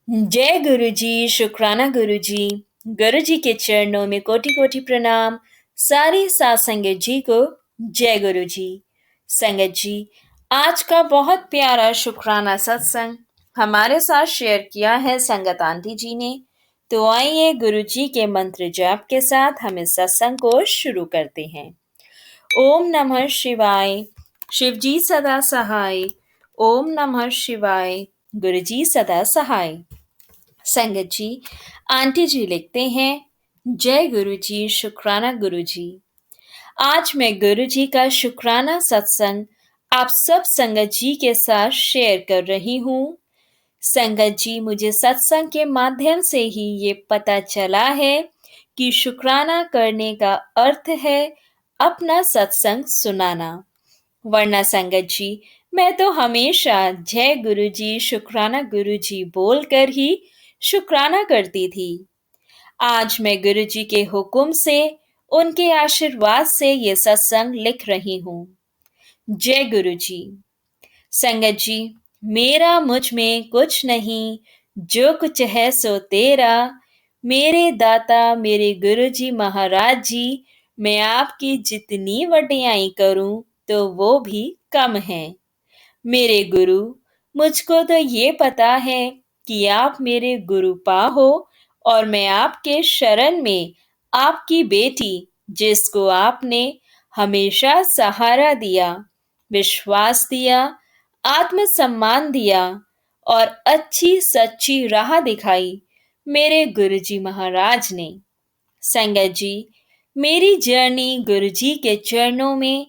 जय गुरु जी, शुक्राना गुरु जी। गुरु जी के चरणों में कोटि कोटि प्रणाम। सारी साथ संगत जी को जय गुरु जी। संगत जी, आज का बहुत प्यारा शुक्राना सत्संग हमारे साथ शेयर किया है संगत आंटी जी ने। तो आइए गुरु जी के मंत्र जाप के साथ हम इस सत्संग को शुरू करते हैं। ओम नमः शिवाय। शिव जी सदा सहाय। ओम नमः शिवाय। गुरु जी सदा सहाय। संगत जी, आंटी जी लिखते हैं, जय गुरु जी, शुक्राना गुरु जी। आज मैं गुरु जी का शुक्राना सत्संग आप सब संगत जी के साथ शेयर कर रही हूँ। संगत जी, मुझे सत्संग के माध्यम से ही ये पता चला है कि शुक्राना करने का अर्थ है अपना सत्संग सुनाना। वरना संगत जी, मैं तो हमेशा जय गुरु जी, शुक्राना गुरु जी बोलकर ही शुक्राना करती थी। आज मैं गुरु जी के हुक्म से, उनके आशीर्वाद से ये सत्संग लिख रही हूँ। जय गुरु जी। संगत जी, मेरा मुझ में कुछ नहीं, जो कुछ है सो तेरा। मेरे दाता मेरे गुरु जी महाराज जी, मैं आपकी जितनी वडियाई करूं तो वो भी कम है। मेरे गुरु, मुझको तो ये पता है कि आप मेरे गुरुपा हो और मैं आपके शरण में आपकी बेटी, जिसको आपने हमेशा सहारा दिया, विश्वास दिया, आत्मसम्मान दिया और अच्छी सच्ची राह दिखाई, मेरे गुरुजी महाराज ने। संगत जी, मेरी जर्नी गुरुजी के चरणों में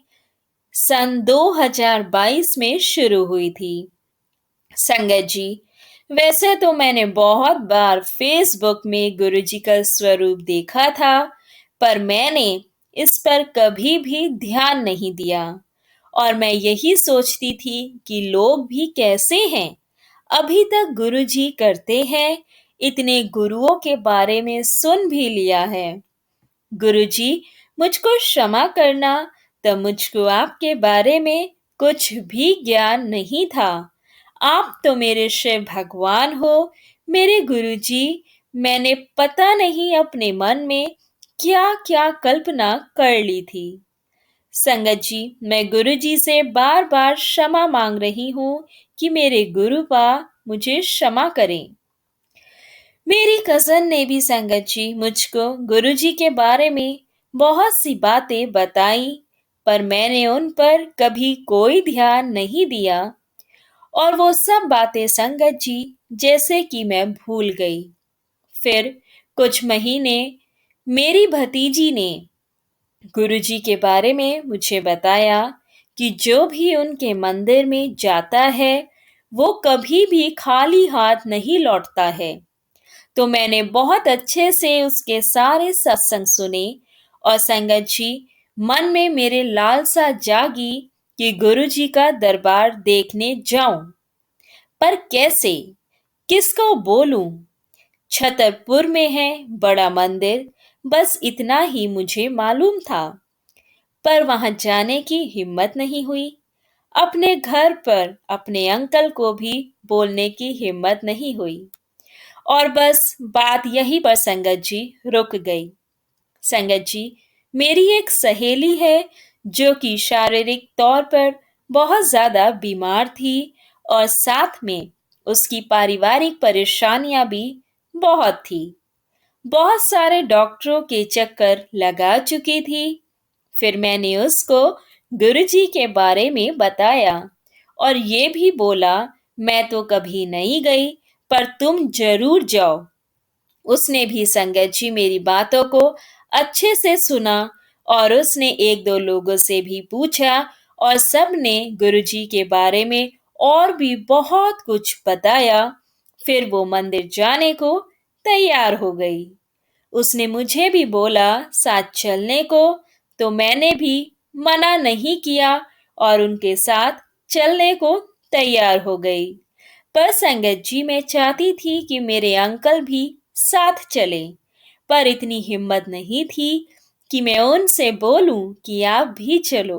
सन 2022 में शुरू हुई थी। संगत जी, वैसे तो मैंने बहुत बार फेसबुक में गुरुजी का स्वरूप देखा था, पर मैंने इस पर कभी भी ध्यान नहीं दिया और मैं यही सोचती थी कि लोग भी कैसे हैं। अभी तक गुरुजी करते हैं, इतने गुरुओं के बारे में सुन भी लिया है। गुरुजी, मुझको क्षमा करना, तब मुझको आपके बारे में कुछ भी ज्ञान नहीं था। आप तो मेरे शिव भगवान हो, मेरे गुरुजी। मैंने पता नहीं अपने मन में क्या क्या कल्पना कर ली थी। संगत जी, मैं गुरुजी से बार बार क्षमा मांग रही हूँ कि मेरे गुरुपा मुझे क्षमा करें। मेरी कज़न ने भी संगत जी मुझको गुरुजी के बारे में बहुत सी बातें बताई, पर मैंने उन पर कभी कोई ध्यान नहीं दिया और वो सब बातें संगत जी जैसे कि मैं भूल गई। फिर कुछ महीने मेरी भतीजी ने गुरुजी के बारे में मुझे बताया कि जो भी उनके मंदिर में जाता है, वो कभी भी खाली हाथ नहीं लौटता है। तो मैंने बहुत अच्छे से उसके सारे सत्संग सुने और संगत जी, मन में मेरे लालसा जागी कि गुरुजी का दरबार देखने जाऊं। पर कैसे, किसको बोलूं? छतरपुर में है बड़ा मंदिर, बस इतना ही मुझे मालूम था। पर वहां जाने की हिम्मत नहीं हुई। अपने घर पर अपने अंकल को भी बोलने की हिम्मत नहीं हुई और बस बात यहीं पर संगत जी रुक गई। संगत जी, मेरी एक सहेली है जो कि शारीरिक तौर पर बहुत ज्यादा बीमार थी और साथ में उसकी पारिवारिक परेशानियां भी बहुत थी। बहुत सारे डॉक्टरों के चक्कर लगा चुकी थी। फिर मैंने उसको गुरुजी के बारे में बताया और ये भी बोला, मैं तो कभी नहीं गई, पर तुम जरूर जाओ। उसने भी संगत जी मेरी बातों को अच्छे से सुना और उसने एक दो लोगों से भी पूछा और सब ने गुरुजी के बारे में और भी बहुत कुछ बताया। फिर वो मंदिर जाने को तैयार हो गई। उसने मुझे भी बोला साथ चलने को, तो मैंने भी मना नहीं किया और उनके साथ चलने को तैयार हो गई। पर संगत जी, मैं चाहती थी कि मेरे अंकल भी साथ चले, पर इतनी हिम्मत नहीं थी कि मैं उनसे बोलूं कि आप भी चलो।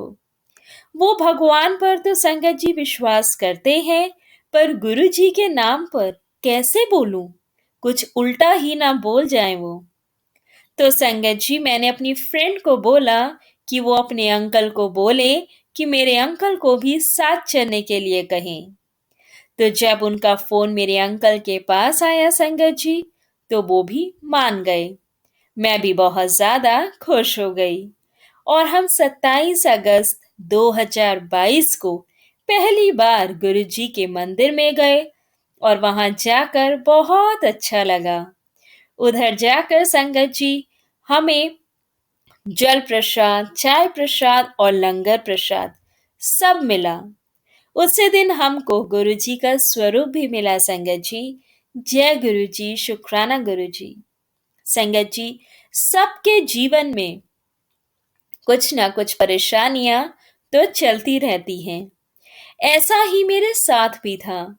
वो भगवान पर तो संगत जी विश्वास करते हैं, पर गुरु जी के नाम पर कैसे बोलूं? कुछ उल्टा ही ना बोल जाए वो। तो संगत जी, मैंने अपनी फ्रेंड को बोला कि वो अपने अंकल को बोले कि मेरे अंकल को भी साथ चलने के लिए कहें। तो जब उनका फोन मेरे अंकल के पास आया संगत जी, तो वो भी मान गए। मैं भी बहुत ज्यादा खुश हो गई और हम 27 अगस्त 2022 को पहली बार गुरुजी के मंदिर में गए और वहां जाकर बहुत अच्छा लगा। उधर जाकर संगत जी, हमें जल प्रसाद, चाय प्रसाद और लंगर प्रसाद सब मिला। उसी दिन हमको गुरुजी का स्वरूप भी मिला संगत जी। जय गुरुजी, शुक्राना गुरुजी। संगत जी, सबके जीवन में कुछ ना कुछ परेशानियां तो चलती रहती हैं। ऐसा ही मेरे साथ भी था।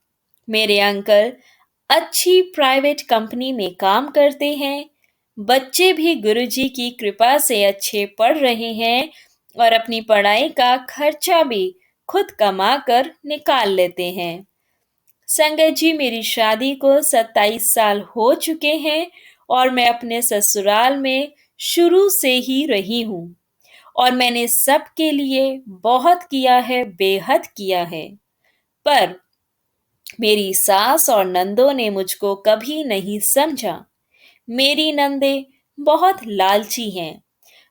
मेरे अंकल अच्छी प्राइवेट कंपनी में काम करते हैं। बच्चे भी गुरुजी की कृपा से अच्छे पढ़ रहे हैं और अपनी पढ़ाई का खर्चा भी खुद कमा कर निकाल लेते हैं। संगत जी, मेरी शादी को 27 साल हो चुके हैं और मैं अपने ससुराल में शुरू से ही रही हूँ और मैंने सबके लिए बहुत किया है, बेहद किया है। पर मेरी सास और नंदों ने मुझको कभी नहीं समझा। मेरी नंदे बहुत लालची हैं।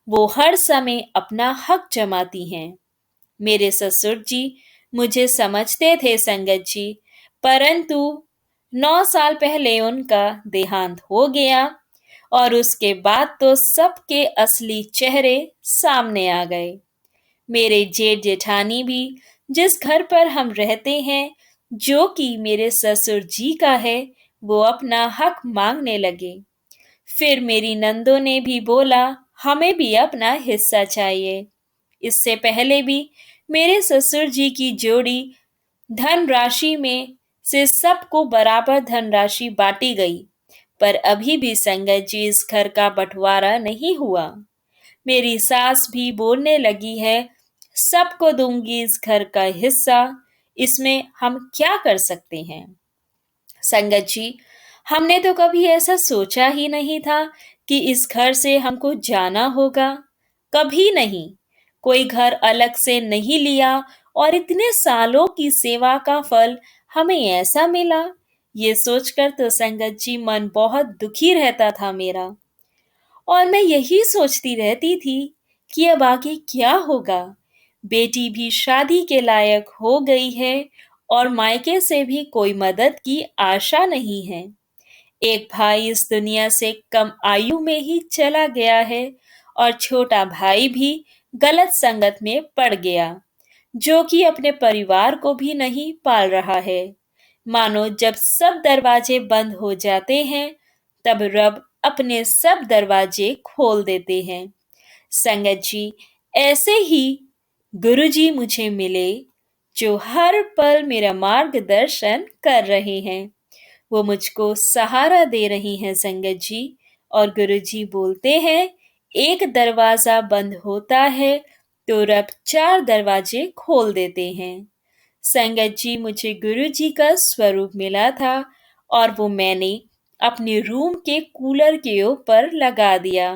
वो हर समय अपना हक जमाती हैं। मेरे ससुर जी मुझे समझते थे संगत जी, परंतु 9 साल पहले उनका देहांत हो गया और उसके बाद तो सबके असली चेहरे सामने आ गए। मेरे जेठ जेठानी भी जिस घर पर हम रहते हैं, जो कि मेरे ससुर जी का है, वो अपना हक मांगने लगे। फिर मेरी नंदों ने भी बोला, हमें भी अपना हिस्सा चाहिए। इससे पहले भी मेरे ससुर जी की जोड़ी धनराशि में से सबको बराबर धनराशि बांटी गई, पर अभी भी संगत जी इस घर का बंटवारा नहीं हुआ। मेरी सास भी बोलने लगी है, सबको दूंगी इस घर का हिस्सा, इसमें हम क्या कर सकते हैं। संगत जी, हमने तो कभी ऐसा सोचा ही नहीं था कि इस घर से हमको जाना होगा। कभी नहीं। कोई घर अलग से नहीं लिया और इतने सालों की सेवा का फल हमें ऐसा मिला। ये सोचकर तो संगत जी मन बहुत दुखी रहता था मेरा। और मैं यही सोचती रहती थी कि अब आगे क्या होगा। बेटी भी शादी के लायक हो गई है और मायके से भी कोई मदद की आशा नहीं है। एक भाई इस दुनिया से कम आयु में ही चला गया है और छोटा भाई भी गलत संगत में पड़ गया, जो कि अपने परिवार को भी नहीं पाल रहा है। मानो जब सब दरवाजे बंद हो जाते हैं, तब रब अपने सब दरवाजे खोल देते हैं। संगत जी, ऐसे ही गुरुजी मुझे मिले, जो हर पल मेरा मार्गदर्शन कर रहे हैं। वो मुझको सहारा दे रही हैं संगत जी। और गुरुजी बोलते हैं, एक दरवाजा बंद होता है तो रब 4 दरवाजे खोल देते हैं। संगत जी, मुझे गुरुजी का स्वरूप मिला था और वो मैंने अपने रूम के कूलर के ऊपर लगा दिया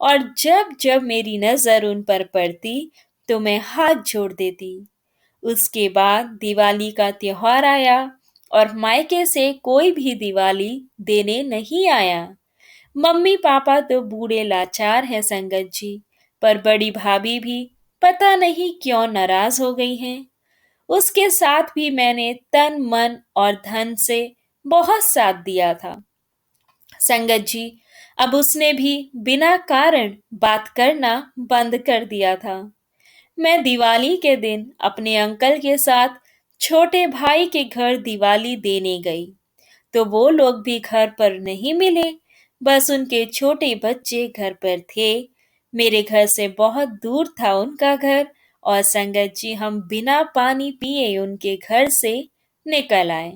और जब जब मेरी नजर उन पर पड़ती तो मैं हाथ जोड़ देती। उसके बाद दिवाली का त्योहार आया और मायके से कोई भी दिवाली देने नहीं आया। मम्मी पापा तो बूढ़े लाचार हैं संगत जी, पर बड़ी भाभी भी पता नहीं क्यों नाराज हो गई हैं। उसके साथ भी मैंने तन मन और धन से बहुत साथ दिया था। संगत जी, अब उसने भी बिना कारण बात करना बंद कर दिया था। मैं दिवाली के दिन अपने अंकल के साथ छोटे भाई के घर दिवाली देने गई, तो वो लोग भी घर पर नहीं मिले। बस उनके छोटे बच्चे घर पर थे। मेरे घर से बहुत दूर था उनका घर और संगत जी, हम बिना पानी पिए उनके घर से निकल आए।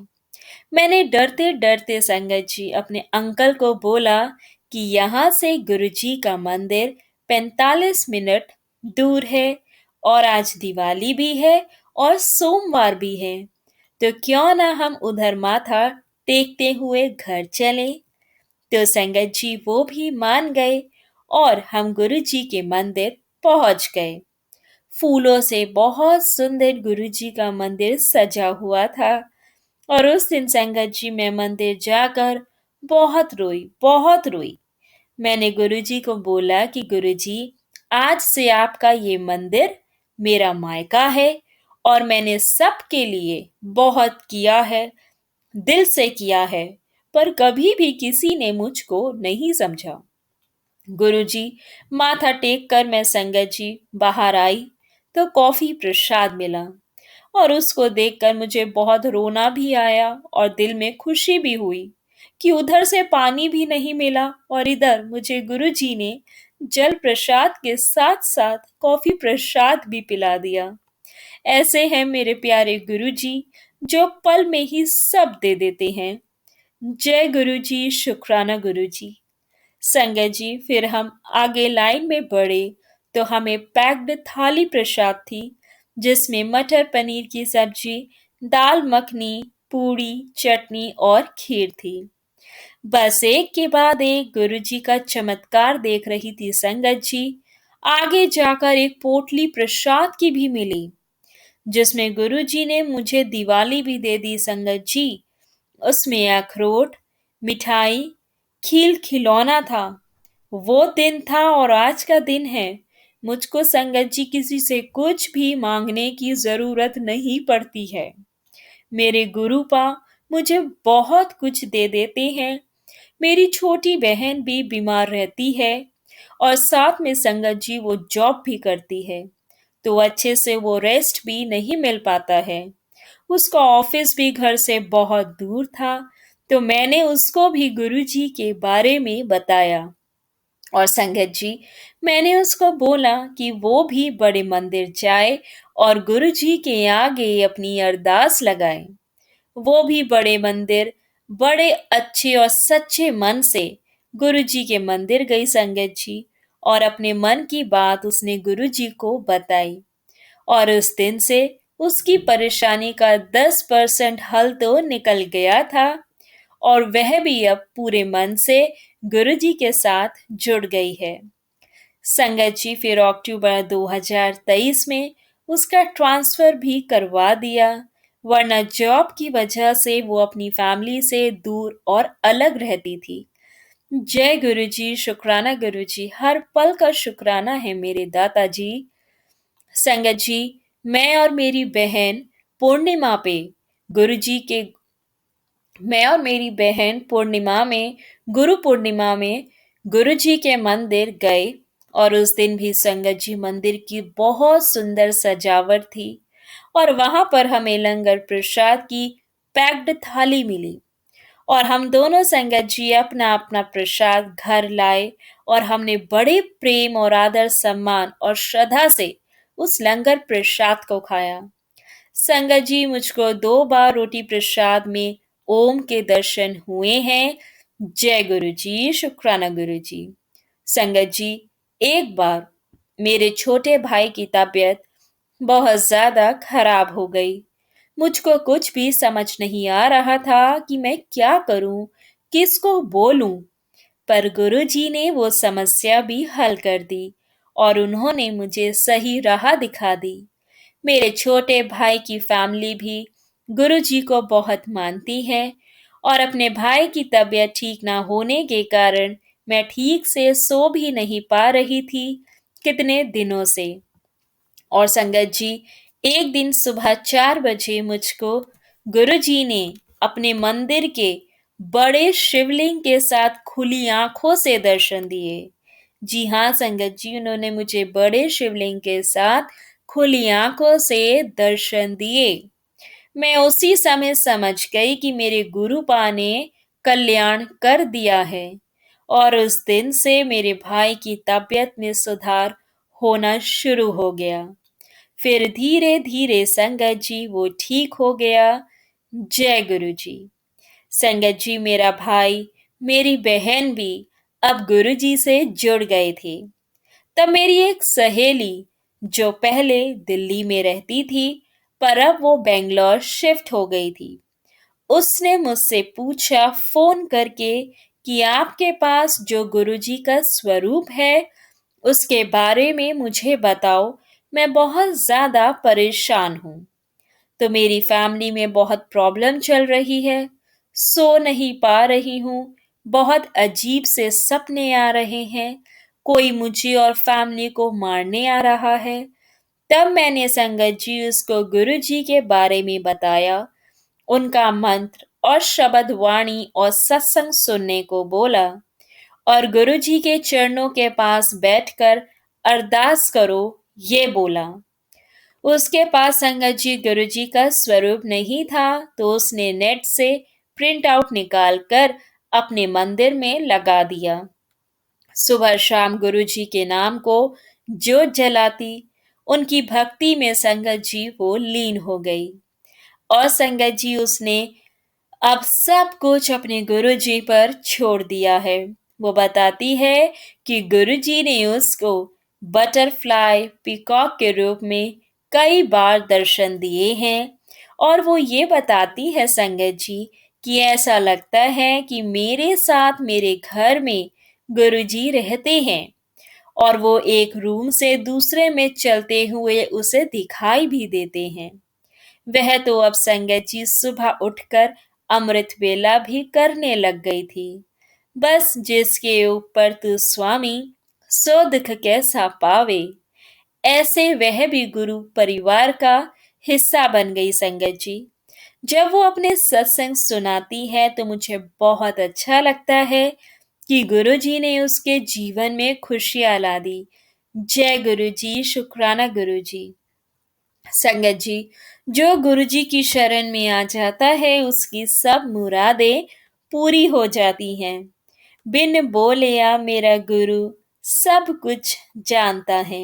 मैंने डरते डरते संगत जी अपने अंकल को बोला कि यहाँ से गुरुजी का मंदिर 45 मिनट दूर है और आज दिवाली भी है और सोमवार भी है, तो क्यों ना हम उधर माथा टेकते हुए घर चले। तो संगत जी वो भी मान गए और हम गुरु जी के मंदिर पहुंच गए। फूलों से बहुत सुंदर गुरु जी का मंदिर सजा हुआ था। और उस दिन संगत जी मैं मंदिर जाकर बहुत रोई। मैंने गुरुजी को बोला कि गुरुजी, आज से आपका ये मंदिर मेरा मायका है और मैंने सबके लिए बहुत किया है, दिल से किया है, पर कभी भी किसी ने मुझको नहीं समझा। गुरुजी, माथा टेक कर मैं संगत जी बाहर आई तो कॉफी प्रसाद मिला और उसको देखकर मुझे बहुत रोना भी आया और दिल में खुशी भी हुई कि उधर से पानी भी नहीं मिला और इधर मुझे गुरुजी ने जल प्रसाद के साथ साथ कॉफी प्रसाद भी पिला दिया। ऐसे हैं मेरे प्यारे गुरुजी जो पल में ही सब दे देते हैं। जय गुरुजी, शुक्राना गुरुजी। संगत जी फिर हम आगे लाइन में बढ़े तो हमें पैक्ड थाली प्रसाद थी, जिसमें मटर पनीर की सब्जी, दाल मखनी, पूड़ी, चटनी और खीर थी। बस एक के बाद एक गुरुजी का चमत्कार देख रही थी संगत जी। आगे जाकर एक पोटली प्रसाद की भी मिली, जिसमें गुरुजी ने मुझे दिवाली भी दे दी संगत जी। उसमें अखरोट, मिठाई, खील खिलौना था। वो दिन था और आज का दिन है। मुझको संगत जी किसी से कुछ भी मांगने की जरूरत नहीं पड़ती है। मेरे गुरुपा मुझे बहुत कुछ दे देते हैं। मेरी छोटी बहन भी बीमार रहती है और साथ में संगत जी वो जॉब भी करती है, तो अच्छे से वो रेस्ट भी नहीं मिल पाता है। उसका ऑफिस भी घर से बहुत दूर था, तो मैंने उसको भी गुरुजी के बारे में बताया। और संगत जी, मैंने उसको बोला कि वो भी बड़े मंदिर जाए और गुरुजी के आगे अपनी अरदास लगाए। वो भी बड़े मंदिर, बड़े अच्छे और सच्चे मन से गुरुजी के मंदिर गई संगत जी, और अपने मन की बात उसने गुरुजी को बताई। और उस दिन से उसकी परेशानी का 10% हल तो निकल गया था और वह भी अब पूरे मन से गुरुजी के साथ जुड़ गई है। संगत जी फिर अक्टूबर 2023 में उसका ट्रांसफर भी करवा दिया, वरना जॉब की वजह से वो अपनी फैमिली से दूर और अलग रहती थी। जय गुरुजी, शुक्राना गुरुजी, हर पल का शुक्राना है मेरे दाताजी। संगत जी, मैं और मेरी बहन पूर्णिमा पे गुरुजी के मैं और मेरी बहन पूर्णिमा में गुरु पूर्णिमा में गुरुजी के मंदिर गए और उस दिन भी संगत जी मंदिर की बहुत सुंदर सजावट थी और वहां पर हमें लंगर प्रसाद की पैक्ड थाली मिली और हम दोनों संगत जी अपना अपना प्रसाद घर लाए और हमने बड़े प्रेम और आदर सम्मान और श्रद्धा से उस लंगर प्रसाद को खाया। संगत जी, मुझको 2 बार रोटी प्रसाद में ओम के दर्शन हुए हैं। जय गुरु जी, शुक्राना गुरु जी। संगत जी, एक बार मेरे छोटे भाई की तबीयत बहुत ज्यादा खराब हो गई। मुझको कुछ भी समझ नहीं आ रहा था कि मैं क्या करूं, किसको बोलूं, पर गुरुजी ने वो समस्या भी हल कर दी और उन्होंने मुझे सही राह दिखा दी। मेरे छोटे भाई की फैमिली भी गुरुजी को बहुत मानती है और अपने भाई की तबीयत ठीक ना होने के कारण मैं ठीक से सो भी नहीं पा रही थी कितने दिनों से। और संगत जी, एक दिन सुबह 4 बजे मुझको गुरुजी ने अपने मंदिर के बड़े शिवलिंग के साथ खुली आंखों से दर्शन दिए। जी हाँ संगत जी, उन्होंने मुझे बड़े शिवलिंग के साथ खुली आंखों से दर्शन दिए। मैं उसी समय समझ गई कि मेरे गुरुपा ने कल्याण कर दिया है और उस दिन से मेरे भाई की तबीयत में सुधार होना शुरू हो गया। फिर धीरे धीरे संगत जी वो ठीक हो गया। जय गुरु जी। संगत जी, मेरा भाई, मेरी बहन भी अब गुरु जी से जुड़ गए थे। तब मेरी एक सहेली जो पहले दिल्ली में रहती थी पर अब वो बेंगलोर शिफ्ट हो गई थी, उसने मुझसे पूछा फ़ोन करके कि आपके पास जो गुरुजी का स्वरूप है, उसके बारे में मुझे बताओ, मैं बहुत ज़्यादा परेशान हूँ। तो मेरी फैमिली में बहुत प्रॉब्लम चल रही है, सो नहीं पा रही हूँ, बहुत अजीब से सपने आ रहे हैं, कोई मुझे और फैमिली को मारने आ रहा है। तब मैंने संगत जी उसको गुरु जी के बारे में बताया, उनका मंत्र और शब्द वाणी और सत्संग सुनने को बोला और गुरु जी के चरणों के पास बैठकर अरदास करो, ये बोला। उसके पास संगत जी गुरु जी का स्वरूप नहीं था, तो उसने नेट से प्रिंट आउट निकाल कर अपने मंदिर में लगा दिया। सुबह शाम गुरु जी के नाम को जोत जलाती, उनकी भक्ति में संगत जी वो लीन हो गई और संगत जी उसने अब सब कुछ अपने गुरुजी पर छोड़ दिया है। वो बताती है कि गुरुजी ने उसको बटरफ्लाई पीकॉक के रूप में कई बार दर्शन दिए हैं और वो ये बताती है संगत जी कि ऐसा लगता है कि मेरे साथ मेरे घर में गुरुजी रहते हैं और वो एक रूम से दूसरे में चलते हुए उसे दिखाई भी देते हैं। वह तो अब संगत जी सुबह उठकर अमृत वेला भी करने लग गई थी। बस जिसके ऊपर तू स्वामी सो दुख कैसा पावे, ऐसे वह भी गुरु परिवार का हिस्सा बन गई संगत जी। जब वो अपने सत्संग सुनाती है तो मुझे बहुत अच्छा लगता है कि गुरु जी ने उसके जीवन में खुशियां ला दी। जय गुरु जी, शुक्राना गुरु जी। संगत जी, जो गुरु जी की शरण में आ जाता है उसकी सब मुरादें पूरी हो जाती हैं। बिन बोलिया मेरा गुरु सब कुछ जानता है।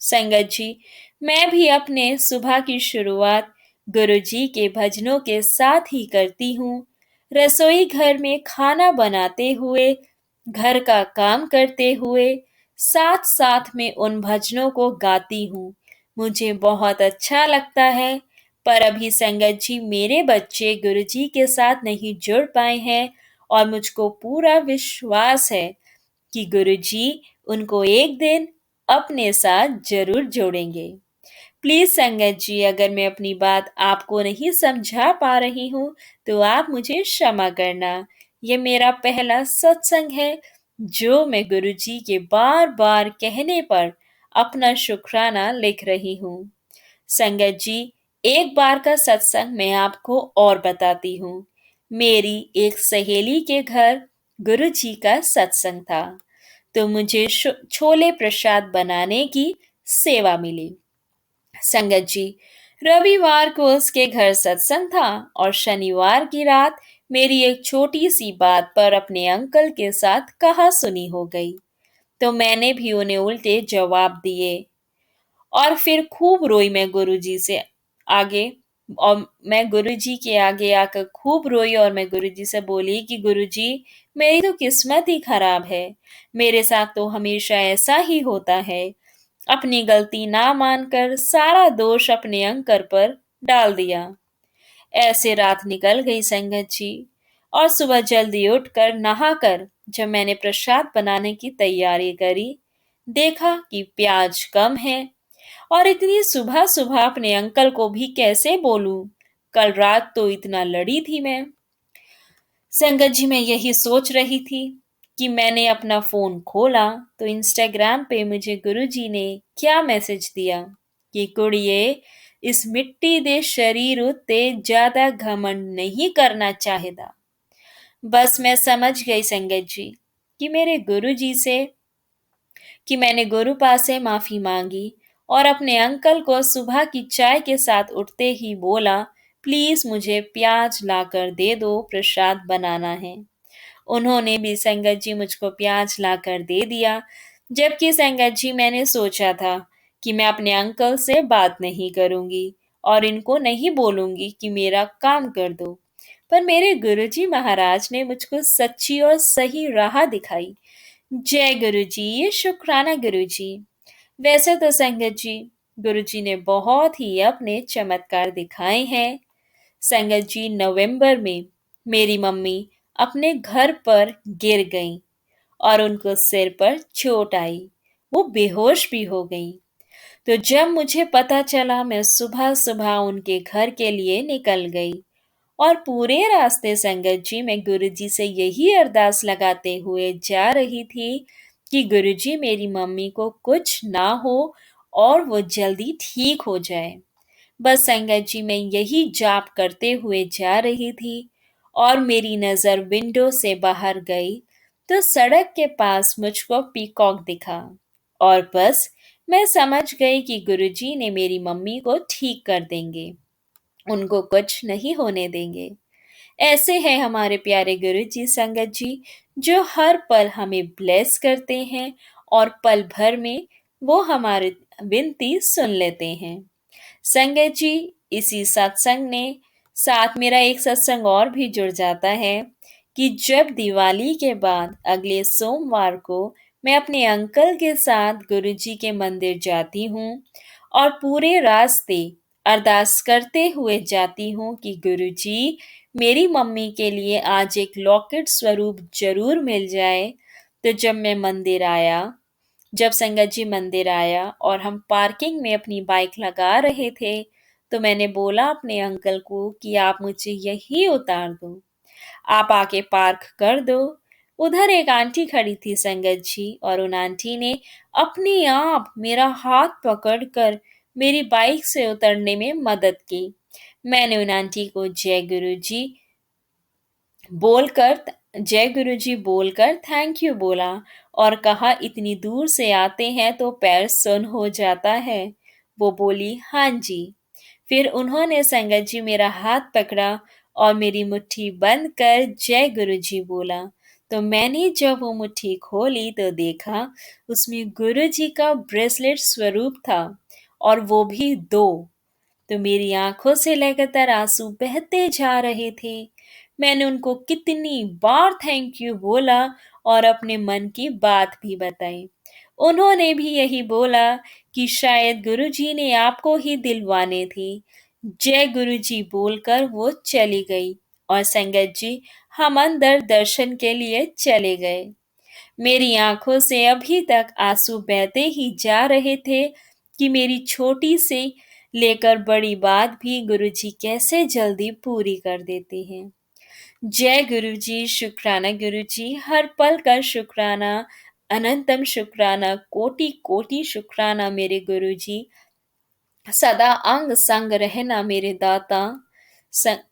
संगत जी, मैं भी अपने सुबह की शुरुआत गुरु जी के भजनों के साथ ही करती हूँ। रसोई घर में खाना बनाते हुए, घर का काम करते हुए, साथ साथ में उन भजनों को गाती हूँ। मुझे बहुत अच्छा लगता है। पर अभी संगत जी मेरे बच्चे गुरुजी के साथ नहीं जुड़ पाए हैं और मुझको पूरा विश्वास है कि गुरुजी उनको एक दिन अपने साथ जरूर जोड़ेंगे। प्लीज संगत जी, अगर मैं अपनी बात आपको नहीं समझा पा रही हूँ तो आप मुझे क्षमा करना। ये मेरा पहला सत्संग है जो मैं गुरुजी के बार बार कहने पर अपना शुक्राना लिख रही हूँ। संगत जी, एक बार का सत्संग मैं आपको और बताती हूँ। मेरी एक सहेली के घर गुरुजी का सत्संग था, तो मुझे छोले प्रसाद बनाने की सेवा मिली। संगत जी, रविवार को उसके घर सत्संग था और शनिवार की रात मेरी एक छोटी सी बात पर अपने अंकल के साथ कहा सुनी हो गई, तो मैंने भी उन्हें उल्टे जवाब दिए और फिर खूब रोई मैं गुरुजी से आगे और मैं गुरुजी के आगे आकर खूब रोई और मैं गुरुजी से बोली कि गुरुजी, मेरी तो किस्मत ही खराब है, मेरे साथ तो हमेशा ऐसा ही होता है। अपनी गलती ना मानकर सारा दोष अपने अंकर पर डाल दिया। ऐसे रात निकल गई संगत जी और सुबह जल्दी उठकर नहाकर जब मैंने प्रसाद बनाने की तैयारी करी, देखा कि प्याज कम है और इतनी सुबह सुबह अपने अंकल को भी कैसे बोलूं। कल रात तो इतना लड़ी थी मैं। संगत जी, मैं यही सोच रही थी कि मैंने अपना फोन खोला तो इंस्टाग्राम पे मुझे गुरुजी ने क्या मैसेज दिया कि कुड़िए, इस मिट्टी दे शरीर उत्ते ज्यादा घमंड नहीं करना चाहिदा। बस मैं समझ गई संगत जी कि मेरे गुरुजी से कि मैंने गुरु पास से माफी मांगी और अपने अंकल को सुबह की चाय के साथ उठते ही बोला, प्लीज मुझे प्याज लाकर दे दो, प्रसाद बनाना है। उन्होंने भी संगत जी मुझको प्याज लाकर दे दिया। जबकि संगत जी मैंने सोचा था कि मैं अपने अंकल से बात नहीं करूंगी और इनको नहीं बोलूंगी कि मेरा काम कर दो। पर मेरे गुरुजी महाराज ने मुझको सच्ची और सही राह दिखाई। जय गुरुजी, शुक्राना गुरुजी। वैसे तो संगत जी, गुरुजी ने बहुत ही अपने चमत्कार दिखाए हैं। संगत जी, नवंबर में मेरी मम्मी अपने घर पर गिर गईं और उनको सिर पर चोट आई। वो बेहोश भी हो गईं। तो जब मुझे पता चला, मैं सुबह सुबह उनके घर के लिए निकल गई और पूरे रास्ते संगत जी मैं गुरुजी से यही अरदास लगाते हुए जा रही थी कि गुरुजी मेरी मम्मी को कुछ ना हो और वो जल्दी ठीक हो जाए। बस संगत जी मैं यही जाप करते हुए जा रही थी और मेरी नजर विंडो से बाहर गई तो सड़क के पास मुझको पीकॉक दिखा और बस मैं समझ गई कि गुरुजी ने मेरी मम्मी को ठीक कर देंगे, उनको कुछ नहीं होने देंगे। ऐसे हैं हमारे प्यारे गुरुजी संगत जी, जो हर पल हमें ब्लेस करते हैं और पल भर में वो हमारी विनती सुन लेते हैं। संगत जी, इसी सत्संग ने साथ मेरा एक सत्संग और भी जुड़ जाता है कि जब दिवाली के बाद अगले सोमवार को मैं अपने अंकल के साथ गुरुजी के मंदिर जाती हूँ और पूरे रास्ते अरदास करते हुए जाती हूँ कि गुरुजी मेरी मम्मी के लिए आज एक लॉकेट स्वरूप जरूर मिल जाए। तो जब संगत जी मंदिर आया और हम पार्किंग में अपनी बाइक लगा रहे थे तो मैंने बोला अपने अंकल को कि आप मुझे यहीं उतार दो, आप आके पार्क कर दो। उधर एक आंटी खड़ी थी संगत जी, और उन आंटी ने अपने आप मेरा हाथ पकड़कर मेरी बाइक से उतरने में मदद की। मैंने उन आंटी को बोलकर जय गुरुजी बोलकर थैंक यू बोला और कहा इतनी दूर से आते हैं तो पैर सुन हो जाता है। वो बोली हाँ जी। फिर उन्होंने संगत जी मेरा हाथ पकड़ा और मेरी मुट्ठी बंद कर जय गुरुजी बोला। तो मैंने जब वो मुट्ठी खोली तो देखा उसमें गुरुजी का ब्रेसलेट स्वरूप था, और वो भी दो। तो मेरी आंखों से लगातार आंसू बहते जा रहे थे। मैंने उनको कितनी बार थैंक यू बोला और अपने मन की बात भी बताई। उन्होंने भी यही बोला कि शायद गुरुजी ने आपको ही दिलवाने थे। जय गुरुजी बोलकर वो चली गई और संगत जी हम अंदर दर्शन के लिए चले गए। मेरी आंखों से अभी तक आंसू बहते ही जा रहे थे कि मेरी छोटी से लेकर बड़ी बात भी गुरुजी कैसे जल्दी पूरी कर देते हैं। जय गुरुजी, शुक्राना गुरुजी, हर पल का शुक्राना, अनंतम शुक्राना, कोटि कोटि शुक्राना मेरे गुरुजी। सदा अंग संग रहना मेरे दाता,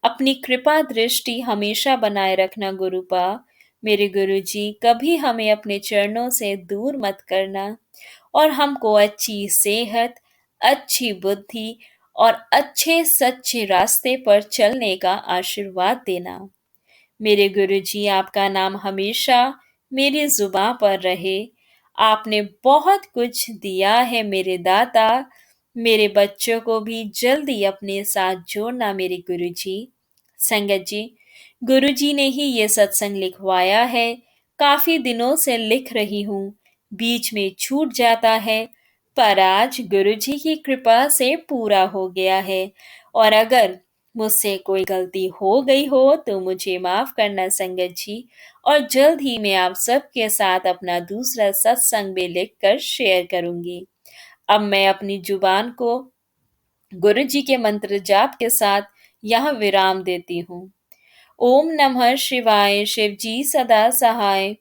अपनी कृपा दृष्टि हमेशा बनाए रखना गुरुपा। मेरे गुरुजी, कभी हमें अपने चरणों से दूर मत करना और हमको अच्छी सेहत, अच्छी बुद्धि और अच्छे सच्चे रास्ते पर चलने का आशीर्वाद देना। मेरे गुरुजी, आपका नाम हमेशा मेरी जुबां पर रहे। आपने बहुत कुछ दिया है मेरे दाता। मेरे बच्चों को भी जल्दी अपने साथ जोड़ना मेरे गुरुजी। संगत जी, गुरुजी ने ही ये सत्संग लिखवाया है। काफी दिनों से लिख रही हूँ, बीच में छूट जाता है, पर आज गुरुजी की कृपा से पूरा हो गया है। और अगर मुझसे कोई गलती हो गई हो तो मुझे माफ करना संगत जी, और जल्द ही मैं आप सबके साथ अपना दूसरा सत्संग भी लिखकर शेयर करूंगी। अब मैं अपनी जुबान को गुरु जी के मंत्र जाप के साथ यहाँ विराम देती हूँ। ओम नमः शिवाय, शिव जी सदा सहाय।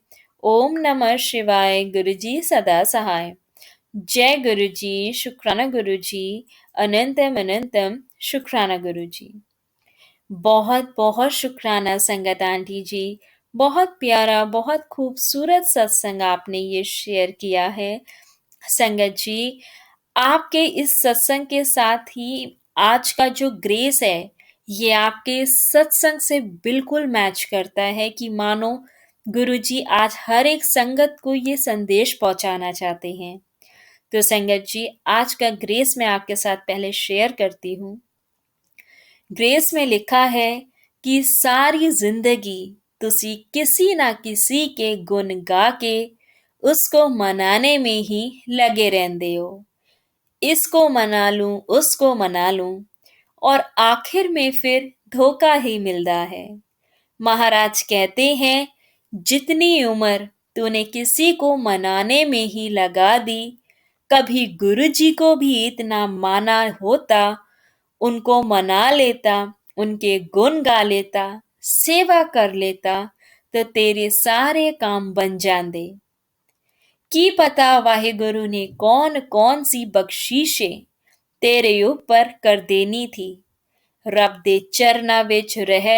ओम नमः शिवाय, गुरु जी सदा सहाय। जय गुरु जी, शुक्राना गुरु जी, अनंतम अनंतम शुक्राना गुरु जी। बहुत बहुत शुक्राना संगत आंटी जी। बहुत प्यारा, बहुत खूबसूरत सत्संग आपने ये शेयर किया है। संगत जी, आपके इस सत्संग के साथ ही आज का जो ग्रेस है, ये आपके सत्संग से बिल्कुल मैच करता है कि मानो गुरुजी आज हर एक संगत को ये संदेश पहुंचाना चाहते हैं। तो संगत जी, आज का ग्रेस मैं आपके साथ पहले शेयर करती हूँ। ग्रेस में लिखा है कि सारी जिंदगी तुसी किसी ना किसी के गुण गा के उसको मनाने में ही लगे रहंदे हो। इसको मना लूं, उसको मना लूं, और आखिर में फिर धोखा ही मिलता है। महाराज कहते हैं, जितनी उम्र तूने किसी को मनाने में ही लगा दी, कभी गुरुजी को भी इतना माना होता, उनको मना लेता, उनके गुण गा लेता, सेवा कर लेता, तो तेरे सारे काम बन जाते। की पता वाहिगुरु ने कौन कौन सी बख्शीशें तेरे ऊपर कर देनी थी। रब दे चरना विच रह,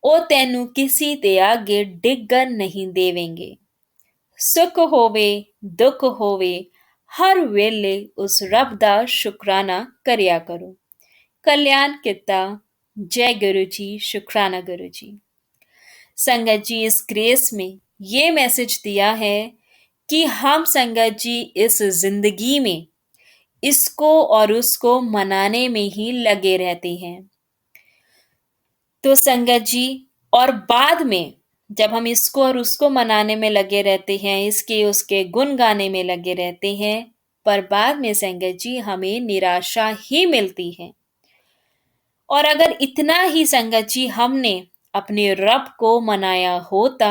ओ तैनू किसी ते आगे डिगन नहीं देवेंगे। सुख होवे दुख होवे, हर वेले उस रब दा शुकराना करया करो। कल्याण किता। जय गुरु जी। शुक्राना गुरु जी। संगत जी, इस ग्रेस में ये मैसेज दिया है कि हम संगत जी इस जिंदगी में इसको और उसको मनाने में ही लगे रहते हैं। तो संगत जी, और बाद में जब हम इसको और उसको मनाने में लगे रहते हैं, इसके उसके गुण गाने में लगे रहते हैं, पर बाद में संगत जी हमें निराशा ही मिलती है। और अगर इतना ही संगत जी हमने अपने रब को मनाया होता,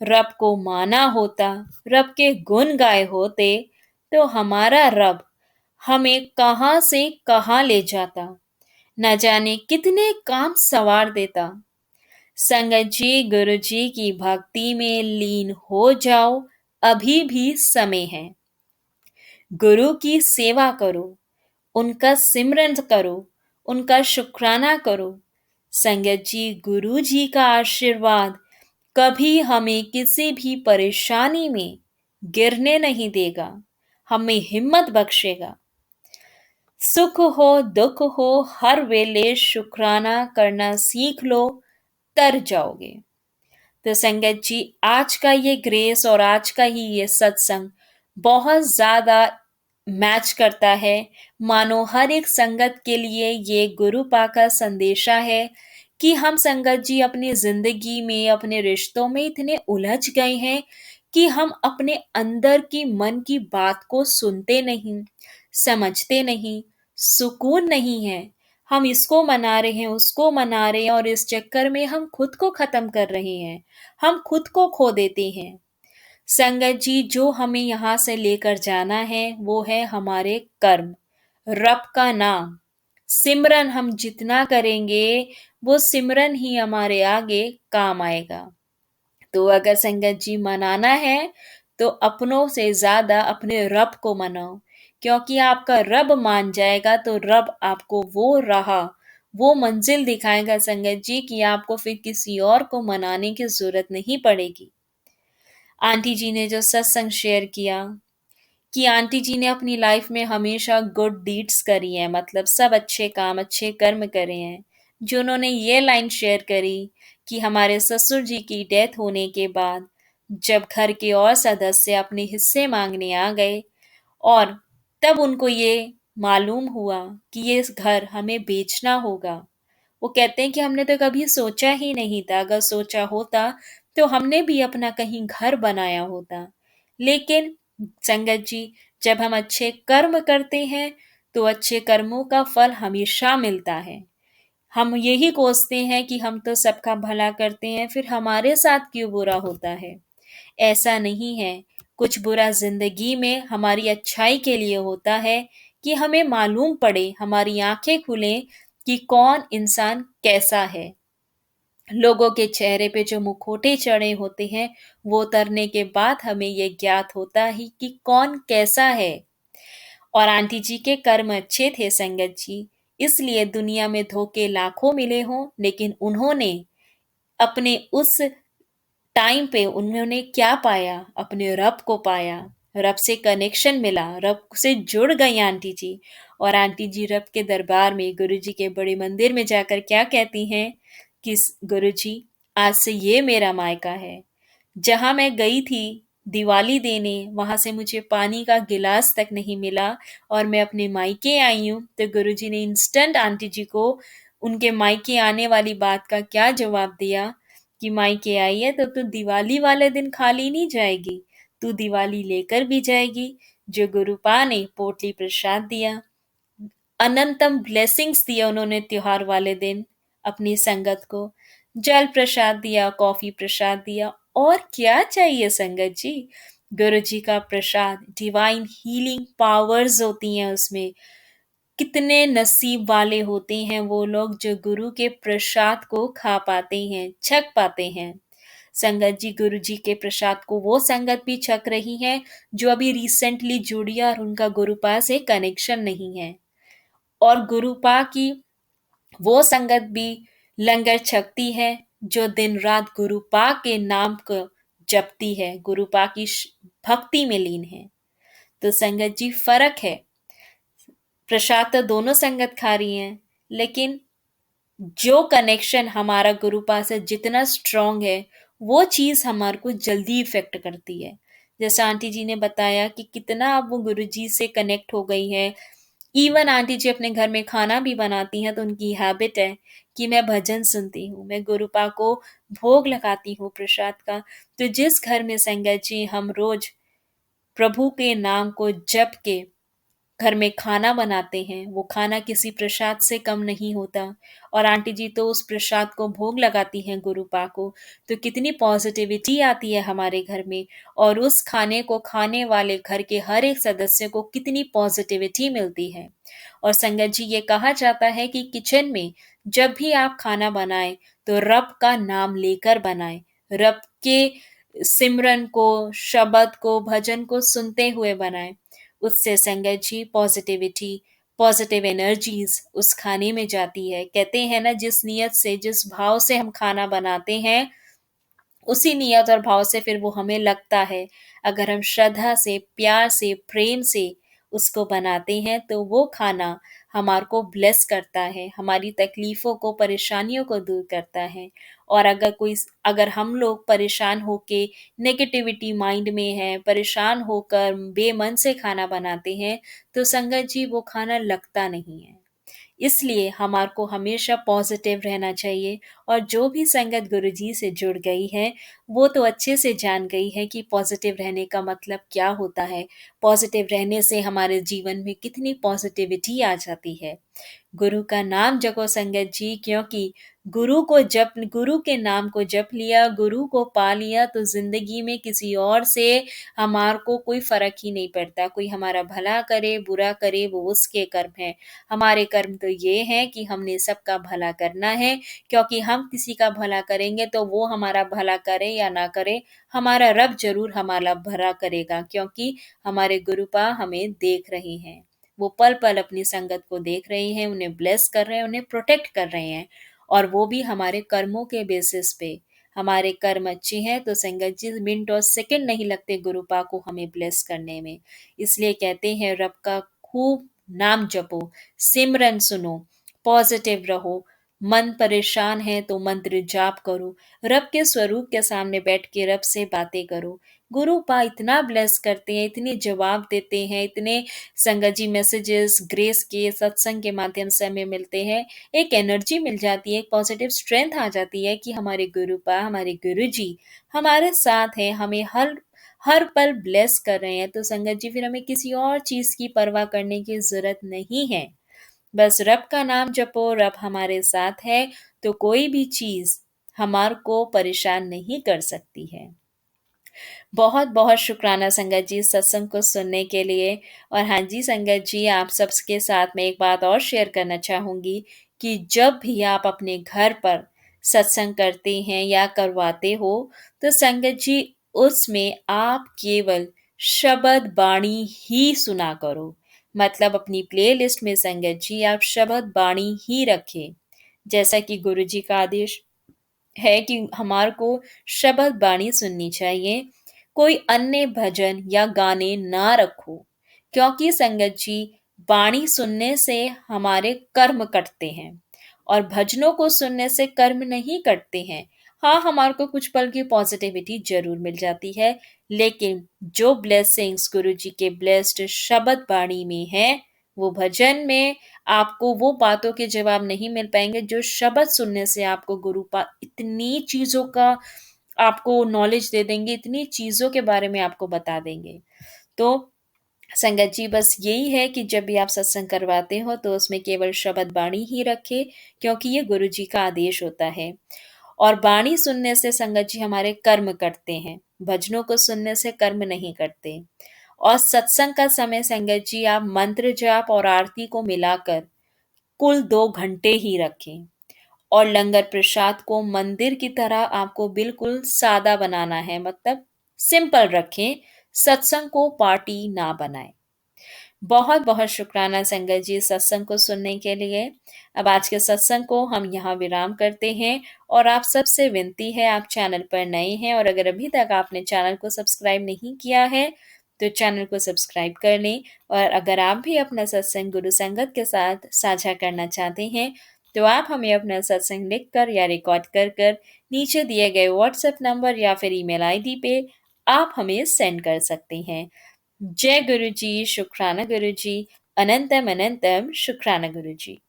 रब को माना होता, रब के गुण गाए होते, तो हमारा रब हमें कहां से कहां ले जाता, न जाने कितने काम सवार देता। संगत जी, गुरु जी की भक्ति में लीन हो जाओ, अभी भी समय है। गुरु की सेवा करो, उनका सिमरन करो, उनका शुक्राना करो। संगत जी, गुरु जी का आशीर्वाद कभी हमें किसी भी परेशानी में गिरने नहीं देगा, हमें हिम्मत बख्शेगा। सुख हो दुख हो, हर वेले शुक्राना करना सीख लो, तर जाओगे। तो संगत जी, आज का ये ग्रेस और आज का ही ये सत्संग बहुत ज्यादा मैच करता है। मानो हर एक संगत के लिए ये गुरु पा का संदेशा है कि हम संगत जी अपनी जिंदगी में, अपने रिश्तों में इतने उलझ गए हैं कि हम अपने अंदर की मन की बात को सुनते नहीं, समझते नहीं, सुकून नहीं है। हम इसको मना रहे हैं, उसको मना रहे हैं, और इस चक्कर में हम खुद को खत्म कर रहे हैं, हम खुद को खो देते हैं। संगत जी, जो हमें यहाँ से लेकर जाना है वो है हमारे कर्म, रब का नाम, सिमरन। हम जितना करेंगे वो सिमरन ही हमारे आगे काम आएगा। तो अगर संगत जी मनाना है तो अपनों से ज्यादा अपने रब को मनाओ, क्योंकि आपका रब मान जाएगा तो रब आपको वो राह, वो मंजिल दिखाएगा संगत जी, कि आपको फिर किसी और को मनाने की जरूरत नहीं पड़ेगी। आंटी जी ने जो सत्संग शेयर किया कि आंटी जी ने अपनी लाइफ में हमेशा गुड डीड्स करी हैं, मतलब सब अच्छे काम, अच्छे कर्म करे हैं। जो उन्होंने ये लाइन शेयर करी कि हमारे ससुर जी की डेथ होने के बाद जब घर के और सदस्य अपने हिस्से मांगने आ गए, और तब उनको ये मालूम हुआ कि ये घर हमें बेचना होगा। वो कहते हैं कि हमने तो कभी सोचा ही नहीं था, अगर सोचा होता तो हमने भी अपना कहीं घर बनाया होता। लेकिन संगत जी, जब हम अच्छे कर्म करते हैं तो अच्छे कर्मों का फल हमेशा मिलता है। हम यही कोसते हैं कि हम तो सबका भला करते हैं, फिर हमारे साथ क्यों बुरा होता है। ऐसा नहीं है। कुछ बुरा जिंदगी में हमारी अच्छाई के लिए होता है, कि हमें मालूम पड़े, हमारी आंखें खुले कि कौन इंसान कैसा है। लोगों के चेहरे पे जो मुखौटे चढ़े होते हैं, वो उतरने के बाद हमें ये ज्ञात होता है कि कौन कैसा है। और आंटी जी के कर्म अच्छे थे संगत जी, इसलिए दुनिया में धोखे लाखों मिले हों, लेकिन उन्होंने अपने उस टाइम पे उन्होंने क्या पाया, अपने रब को पाया। रब से कनेक्शन मिला, रब से जुड़ गई आंटी जी। और आंटी जी रब के दरबार में, गुरु जी के बड़े मंदिर में जाकर क्या कहती हैं कि गुरु जी, आज से ये मेरा मायका है। जहां मैं गई थी दिवाली देने, वहां से मुझे पानी का गिलास तक नहीं मिला, और मैं अपने मायके आई हूँ। तो गुरुजी ने इंस्टेंट आंटी जी को उनके मायके आने वाली बात का क्या जवाब दिया कि मायके आई है तो तू दिवाली वाले दिन खाली नहीं जाएगी, तू दिवाली लेकर भी जाएगी। जो गुरुपा ने पोटली प्रसाद दिया, अनंतम ब्लेसिंग्स दिया उन्होंने त्योहार वाले दिन। अपनी संगत को। जल प्रसाद दिया, कॉफी प्रसाद दिया, और क्या चाहिए संगत जी। गुरु जी का प्रसाद, डिवाइन हीलिंग पावर्स होती हैं उसमें। कितने नसीब वाले होते हैं वो लोग जो गुरु के प्रसाद को खा पाते हैं, छक पाते हैं। संगत जी, गुरु जी के प्रसाद को वो संगत भी छक रही है जो अभी रिसेंटली जुड़ी है और उनका गुरुपा से कनेक्शन नहीं है। और गुरुपा की वो संगत भी लंगर छकती है जो दिन रात गुरुपा के नाम को जपती है, गुरुपा की भक्ति में लीन है। तो संगत जी, फर्क है। प्रसाद तो दोनों संगत खा रही हैं, लेकिन जो कनेक्शन हमारा गुरुपा से जितना स्ट्रांग है, वो चीज हमारे को जल्दी इफेक्ट करती है। जैसे आंटी जी ने बताया कि कितना अब वो गुरु जी से कनेक्ट हो गई है। इवन आंटी जी अपने घर में खाना भी बनाती हैं तो उनकी हैबिट है कि मैं भजन सुनती हूँ, मैं गुरुपा को भोग लगाती हूँ प्रसाद का। तो जिस घर में संगत जी हम रोज प्रभु के नाम को जप के घर में खाना बनाते हैं, वो खाना किसी प्रसाद से कम नहीं होता। और आंटी जी तो उस प्रसाद को भोग लगाती हैं गुरुपा को, तो कितनी पॉजिटिविटी आती है हमारे घर में। और उस खाने को खाने वाले घर के हर एक सदस्य को कितनी पॉजिटिविटी मिलती है। और संगत जी, ये कहा जाता है कि किचन में जब भी आप खाना बनाएं तो रब का नाम लेकर बनाएं, रब के सिमरन को, शब्द को, भजन को सुनते हुए बनाएं। उससे संगत जी पॉजिटिविटी, पॉजिटिव एनर्जीज उस खाने में जाती है। कहते हैं ना, जिस नियत से, जिस भाव से हम खाना बनाते हैं, उसी नियत और भाव से फिर वो हमें लगता है। अगर हम श्रद्धा से, प्यार से, प्रेम से उसको बनाते हैं तो वो खाना हमारे को ब्लेस करता है, हमारी तकलीफों को, परेशानियों को दूर करता है। और अगर हम लोग परेशान होके नेगेटिविटी माइंड में है, परेशान होकर बेमन से खाना बनाते हैं, तो संगत जी वो खाना लगता नहीं है। इसलिए हमारे को हमेशा पॉजिटिव रहना चाहिए। और जो भी संगत गुरुजी से जुड़ गई है, वो तो अच्छे से जान गई है कि पॉजिटिव रहने का मतलब क्या होता है। पॉजिटिव रहने से हमारे जीवन में कितनी पॉजिटिविटी आ जाती है। गुरु का नाम जपो संगत जी, क्योंकि गुरु के नाम को जप लिया, गुरु को पा लिया, तो जिंदगी में किसी और से हमार को कोई फर्क ही नहीं पड़ता। कोई हमारा भला करे, बुरा करे, वो उसके कर्म है। हमारे कर्म तो ये है कि हमने सबका भला करना है, क्योंकि हम किसी का भला करेंगे तो वो हमारा भला करे या ना करे, हमारा रब जरूर हमारा भला करेगा, क्योंकि हमारे गुरुपा हमें देख रहे हैं। वो पल पल अपनी संगत को देख रहे हैं, उन्हें ब्लेस कर रहे हैं, उन्हें प्रोटेक्ट कर रहे हैं। और वो भी हमारे कर्मों के बेसिस पे। हमारे कर्म अच्छे हैं तो संगत जी मिनट और सेकंड नहीं लगते गुरुपा को हमें ब्लेस करने में। इसलिए कहते हैं, रब का खूब नाम जपो, सिमरन सुनो, पॉजिटिव रहो। मन परेशान है तो मंत्र जाप करो, रब के स्वरूप के सामने बैठ के रब से बातें करो। गुरु पा इतना ब्लेस करते हैं, इतने जवाब देते हैं, इतने संगत जी मैसेजेस ग्रेस के सत्संग के माध्यम से हमें मिलते हैं। एक एनर्जी मिल जाती है, एक पॉजिटिव स्ट्रेंथ आ जाती है कि हमारे गुरु पा, हमारे गुरु जी हमारे साथ हैं, हमें हर हर पल ब्लेस कर रहे हैं। तो संगत जी फिर हमें किसी और चीज की परवाह करने की जरूरत नहीं है। बस रब का नाम जपो, रब हमारे साथ है, तो कोई भी चीज हमार को परेशान नहीं कर सकती है। बहुत बहुत शुक्राना संगत जी सत्संग को सुनने के लिए। और हाँ जी संगत जी, आप सबके साथ में एक बात और शेयर करना चाहूंगी कि जब भी आप अपने घर पर सत्संग करते हैं या करवाते हो, तो संगत जी उसमें आप केवल शब्द बाणी ही सुना करो। मतलब अपनी प्लेलिस्ट में संगत जी आप शब्द बाणी ही रखें। जैसा कि गुरु जी का आदेश है कि हमारे को शब्द बाणी सुननी चाहिए, कोई अन्य भजन या गाने ना रखो। क्योंकि संगत जी बाणी सुनने से हमारे कर्म कटते हैं, और भजनों को सुनने से कर्म नहीं कटते हैं। हाँ, हमारे को कुछ पल की पॉजिटिविटी जरूर मिल जाती है, लेकिन जो ब्लेसिंग्स गुरु जी के ब्लेस्ड शब्द बाणी में है, वो भजन में आपको वो बातों के जवाब नहीं मिल पाएंगे जो शब्द सुनने से आपको गुरुपा इतनी चीजों का आपको नॉलेज दे देंगे, इतनी चीजों के बारे में आपको बता देंगे। तो संगत जी, बस यही है कि जब भी आप सत्संग करवाते हो तो उसमें केवल शब्द बाणी ही रखें, क्योंकि ये गुरु जी का आदेश होता है। और बाणी सुनने से संगत जी हमारे कर्म करते हैं, भजनों को सुनने से कर्म नहीं करते। और सत्संग का समय संगत जी आप मंत्र जाप और आरती को मिलाकर कुल 2 घंटे ही रखें। और लंगर प्रसाद को मंदिर की तरह आपको बिल्कुल सादा बनाना है, मतलब सिंपल रखें। सत्संग को पार्टी ना बनाएं। बहुत बहुत शुक्राना संगत जी सत्संग को सुनने के लिए। अब आज के सत्संग को हम यहाँ विराम करते हैं। और आप सबसे विनती है, आप चैनल पर नए हैं और अगर अभी तक आपने चैनल को सब्सक्राइब नहीं किया है तो चैनल को सब्सक्राइब कर लें। और अगर आप भी अपना सत्संग गुरु संगत के साथ साझा करना चाहते हैं तो आप हमें अपना सत्संग लिखकर या रिकॉर्ड कर कर नीचे दिए गए व्हाट्सएप नंबर या फिर ईमेल आईडी पे आप हमें सेंड कर सकते हैं। जय गुरु जी, शुक्राना गुरु जी, अनंतम अनंतम शुक्राना गुरु जी।